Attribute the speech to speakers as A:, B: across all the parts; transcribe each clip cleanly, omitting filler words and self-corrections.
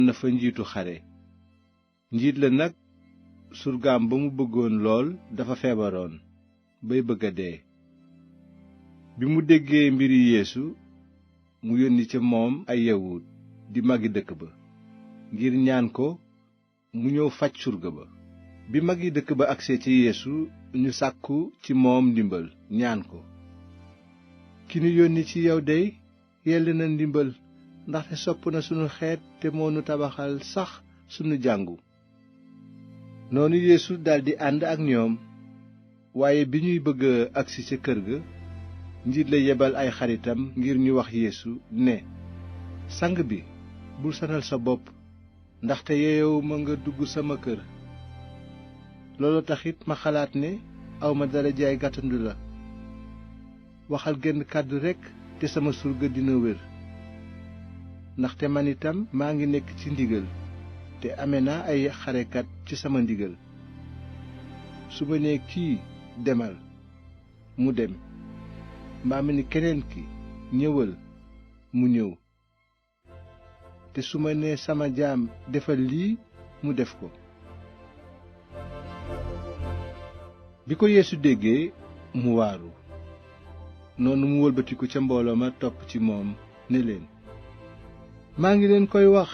A: na fa njiitu xare. njiit la nag surgaam ba mu bëggoon lool dafa feebaroon bay bëgg a dee. bi mu déggee mbiri Yeesu mu yónni ca moom ay yawut di magi dëkk ba ngir ñaan ko mu ñëw faj surga ba. bi magi dëkk ba agsee ci Yeesu ñu sàkku ci moom ndimbal ñaan ko, ki nu yónni ci yow dey yell na ndimbal, ndaxte sopp na sunu xeet te moo nu tabaxal sax sunu jàngu. noonu Yeesu daldi ànd ak ñoom, waaye bi ñuy bëgg agsi ca kër ga, njiit la yebal ay xaritam ngir ñu wax Yeesu ne, sang bi, bul sonal sa bopp, ndaxte yeyowuma nga dugg sama kër. loolu taxit ma xalaat ne awma dara jaay gàttandu la. waxal genn kàddu rekk te sama surga dina wér, ndaxte man itam maa ngi nekk ci ndigal te ame naa ay xarekat ci sama ndigal. su ma nee kii demal, mu dem, mbaa ma ni keneen ki ñëwal, mu ñëw, te su ma nee sama jaam defal lii, mu def ko. bi ko Yeesu déggee mu waaru. noonu mu wëlbatiku ca mbooloo ma topp ci moom ne leen, maa ngi leen koy wax,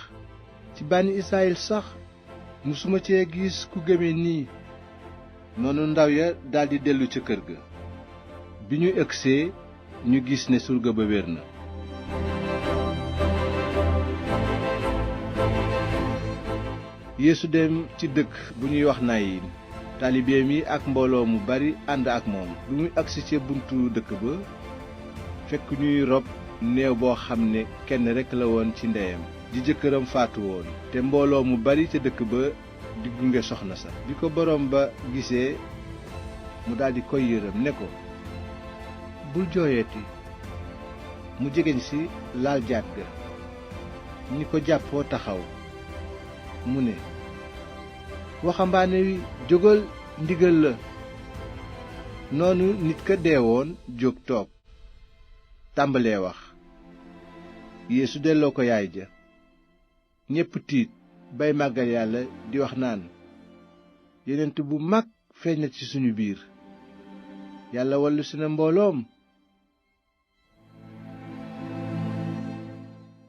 A: ci bànni Israyil sax musuma cee gis ku gëme nii. noonu ndaw ya daldi dellu ca kër ga. bi ñu egsee ñu gis ne surga ba wér na. Yeesu dem ci dëkk bu ñuy wax Nayin. taalibeem yi ak mbooloo mu bari ànd ak moom. bi muy agsi ca buntu dëkk ba, fekk ñuy rob néew boo xam ne kenn rekk la woon ci ndeyam, di jëkkëram faatu woon, te mbooloo mu bari ca dëkk ba di gunge soxna sa. bi ko boroom ba gisee, mu daldi koy yërëm ne ko, bul jooyeeti. mu jegeñ si laal jaat ga, ñi ko jàppoo taxaw. mu ne, waxambaane wi, jógal, ndigal la. noonu nit ka deewoon jóg toog, tàmbalee wax. Yeesu delloo ko yaay ja. ñépp tiit bay màggal Yàlla di wax naan, yonent bu mag feeñ na ci suñu biir. Yàlla wallusi na mbooloom.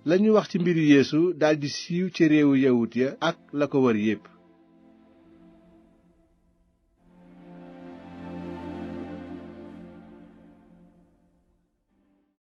A: lañu wax ci mbiru Yeesu daldi siiw ci réewu yawut ya ak la ko wër yépp.